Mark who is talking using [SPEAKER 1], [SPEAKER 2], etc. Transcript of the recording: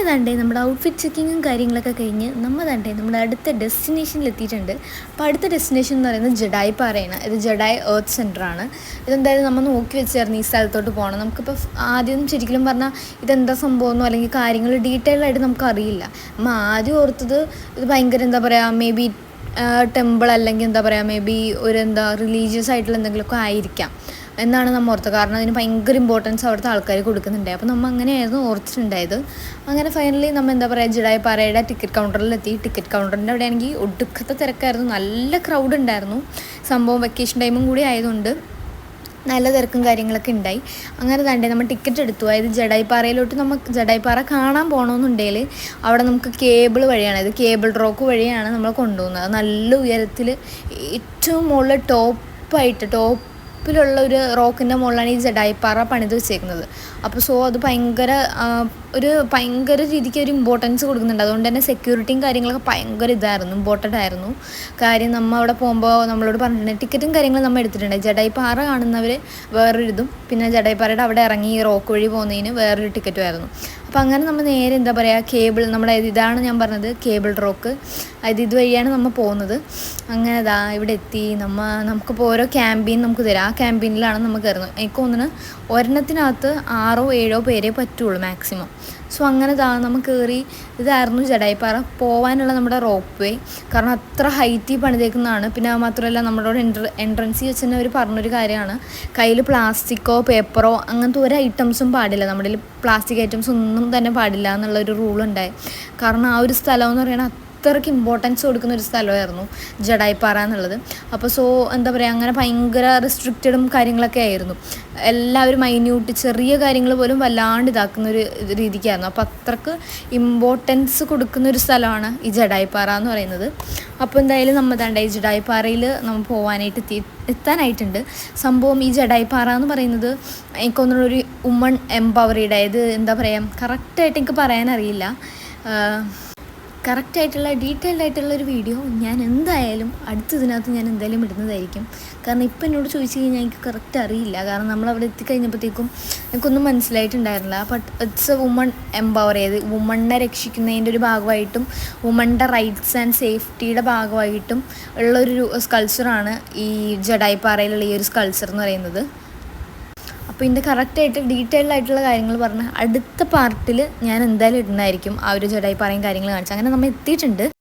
[SPEAKER 1] തണ്ടേ നമ്മുടെ ഔട്ട്ഫിറ്റ് ചെക്കിങ്ങും കാര്യങ്ങളൊക്കെ കഴിഞ്ഞ് നമ്മൾ തണ്ടേ നമ്മുടെ അടുത്ത ഡെസ്റ്റിനേഷനിൽ എത്തിയിട്ടുണ്ട്. അപ്പോൾ അടുത്ത ഡെസ്റ്റിനേഷൻ എന്ന് പറയുന്നത് ജഡായിപ്പാറയാണ്. ഇത് ജഡായ് എർത്ത് സെൻ്ററാണ്. ഇതെന്തായാലും നമ്മൾ നോക്കി വെച്ചായിരുന്നു ഈ സ്ഥലത്തോട്ട് പോകണം. നമുക്കിപ്പോൾ ആദ്യം ശരിക്കും പറഞ്ഞാൽ ഇതെന്താ സംഭവമെന്നോ അല്ലെങ്കിൽ കാര്യങ്ങൾ ഡീറ്റെയിൽ ആയിട്ട് നമുക്കറിയില്ല. നമ്മൾ ആദ്യം ഓർത്തത് ഇത് ഭയങ്കര എന്താ പറയുക, മേ ബി ടെമ്പിൾ അല്ലെങ്കിൽ എന്താ പറയുക, മേ ബി ഒരു റിലീജിയസ് ആയിട്ടുള്ള എന്തെങ്കിലുമൊക്കെ ആയിരിക്കാം എന്നാണ് നമ്മൾ ഓർത്തത്. കാരണം അതിന് ഭയങ്കര ഇമ്പോർട്ടൻസ് അവിടുത്തെ ആൾക്കാർ കൊടുക്കുന്നുണ്ട്. അപ്പോൾ നമ്മൾ അങ്ങനെയായിരുന്നു ഓർത്തിട്ടുണ്ടായത്. അങ്ങനെ ഫൈനലി നമ്മൾ എന്താ പറയുക ജഡായിപ്പാറയുടെ ടിക്കറ്റ് കൗണ്ടറിലെത്തി. ടിക്കറ്റ് കൗണ്ടറിൻ്റെ അവിടെ ആണെങ്കിൽ ഒടുക്കത്തെ തിരക്കായിരുന്നു, നല്ല ക്രൗഡ് ഉണ്ടായിരുന്നു. സംഭവം വെക്കേഷൻ ടൈമും കൂടി ആയതുകൊണ്ട് നല്ല തിരക്കും കാര്യങ്ങളൊക്കെ ഉണ്ടായി. അങ്ങനെ തന്നെ നമ്മൾ ടിക്കറ്റ് എടുത്തു. അതായത് ജഡായിപ്പാറയിലോട്ട് നമുക്ക് ജഡായിപ്പാറ കാണാൻ പോകണമെന്നുണ്ടെങ്കിൽ അവിടെ നമുക്ക് കേബിൾ വഴിയാണ്, ഇത് കേബിൾ റോക്ക് വഴിയാണ് നമ്മൾ കൊണ്ടുപോകുന്നത്. നല്ല ഉയരത്തിൽ ഏറ്റവും മുകളിൽ ടോപ്പിലുള്ള ഒരു റോക്കിൻ്റെ മുകളിലാണ് ഈ ജഡായിപ്പാറ പണിത് വെച്ചേക്കുന്നത്. അപ്പോൾ അത് ഭയങ്കര രീതിക്ക് ഒരു ഇമ്പോർട്ടൻസ് കൊടുക്കുന്നുണ്ട്. അതുകൊണ്ട് തന്നെ സെക്യൂരിറ്റിയും കാര്യങ്ങളൊക്കെ ഭയങ്കര ഇമ്പോർട്ടൻ്റ് ആയിരുന്നു. കാര്യം നമ്മൾ അവിടെ പോകുമ്പോൾ നമ്മളോട് പറഞ്ഞിട്ടുണ്ട് ടിക്കറ്റും കാര്യങ്ങളും നമ്മൾ എടുത്തിട്ടുണ്ട്. ജഡായിപ്പാറ കാണുന്നവർ വേറൊരു ഇതും, പിന്നെ ജഡായിപ്പാറയുടെ അവിടെ ഇറങ്ങി റോക്ക് വഴി പോകുന്നതിന് വേറൊരു ടിക്കറ്റും ആയിരുന്നു. അപ്പോൾ അങ്ങനെ നമ്മൾ നേരെ എന്താ പറയുക കേബിൾ, നമ്മുടെ ഇതാണ് ഞാൻ പറഞ്ഞത് കേബിൾ റോക്ക്, അത് ഇതുവഴിയാണ് നമ്മൾ പോകുന്നത്. അങ്ങനെ ഇവിടെ എത്തി. നമുക്കിപ്പോൾ ഓരോ ക്യാമ്പയിൻ നമുക്ക് തരാം. ആ ക്യാമ്പയിനിലാണ് നമ്മൾ കയറുന്നത്. എനിക്ക് തോന്നുന്നു ഒരെണ്ണത്തിനകത്ത് 6-7 പേരെ പറ്റുള്ളൂ മാക്സിമം. അങ്ങനെ നമ്മൾ കയറി. ഇതായിരുന്നു ജഡായിപ്പാറ പോകാനുള്ള നമ്മുടെ റോപ്പ് വേ. കാരണം അത്ര ഹൈറ്റിൽ പണിതേക്കുന്നതാണ്. പിന്നെ മാത്രമല്ല നമ്മളോട് എൻട്രൻസിൽ വെച്ച് തന്നെ അവർ പറഞ്ഞൊരു കാര്യമാണ്, കയ്യിൽ പ്ലാസ്റ്റിക്കോ പേപ്പറോ അങ്ങനത്തെ ഒരു ഐറ്റംസും പാടില്ല, നമ്മുടെ പ്ലാസ്റ്റിക് ഐറ്റംസ് ഒന്നും തന്നെ പാടില്ല എന്നുള്ളൊരു റൂളുണ്ടായി. കാരണം ആ ഒരു സ്ഥലം എന്ന് പറയുന്നത് അത്രയ്ക്ക് ഇമ്പോർട്ടൻസ് കൊടുക്കുന്ന ഒരു സ്ഥലമായിരുന്നു ജഡായിപ്പാറ എന്നുള്ളത്. അപ്പോൾ എന്താ പറയുക, അങ്ങനെ ഭയങ്കര റെസ്ട്രിക്റ്റഡും കാര്യങ്ങളൊക്കെ ആയിരുന്നു. എല്ലാവരും മൈന്യൂട്ട് ചെറിയ കാര്യങ്ങൾ പോലും വല്ലാണ്ട് ഇതാക്കുന്ന ഒരു രീതിക്കായിരുന്നു. അപ്പോൾ അത്രയ്ക്ക് ഇമ്പോർട്ടൻസ് കൊടുക്കുന്ന ഒരു സ്ഥലമാണ് ഈ ജഡായിപ്പാറ എന്ന് പറയുന്നത്. അപ്പോൾ എന്തായാലും നമ്മൾ ഈ ജഡായിപ്പാറയിൽ നമ്മൾ പോകാനായിട്ട് എത്താനായിട്ടുണ്ട്. സംഭവം ഈ ജഡായിപ്പാറ എന്ന് പറയുന്നത് എനിക്കൊന്നും ഒരു വുമൺ എംപവറിയുടെ, അതായത് എന്താ പറയുക, കറക്റ്റായിട്ട് എനിക്ക് പറയാനറിയില്ല. കറക്റ്റായിട്ടുള്ള ഡീറ്റെയിൽഡ് ആയിട്ടുള്ള ഒരു വീഡിയോ ഞാൻ എന്തായാലും അടുത്തതിനകത്ത് ഞാൻ എന്തായാലും ഇടുന്നതായിരിക്കും. കാരണം ഇപ്പം എന്നോട് ചോദിച്ചു കഴിഞ്ഞാൽ എനിക്ക് കറക്റ്റ് അറിയില്ല. കാരണം നമ്മളവിടെ എത്തിക്കഴിഞ്ഞപ്പോഴത്തേക്കും എനിക്കൊന്നും മനസ്സിലായിട്ടുണ്ടായിരുന്നില്ല. But it's a woman empower, ചെയ്ത് വുമണിനെ രക്ഷിക്കുന്നതിൻ്റെ ഒരു ഭാഗമായിട്ടും വുമണിൻ്റെ റൈറ്റ്സ് ആൻഡ് സേഫ്റ്റിയുടെ ഭാഗമായിട്ടും ഉള്ളൊരു സ്കൾച്ചറാണ് ഈ ജഡായിപ്പാറയിലുള്ള ഈ ഒരു സ്കൾച്ചർ എന്ന് പറയുന്നത്. അപ്പോൾ ഇതിൻ്റെ കറക്റ്റായിട്ട് ഡീറ്റെയിൽഡ് ആയിട്ടുള്ള കാര്യങ്ങൾ പറഞ്ഞ് അടുത്ത പാർട്ടിൽ ഞാൻ എന്തായാലും ഇടുന്നതായിരിക്കും. ആ ഒരു ജഡായിപ്പാറയും കാര്യങ്ങൾ കാണിച്ചു. അങ്ങനെ നമ്മൾ എത്തിയിട്ടുണ്ട്.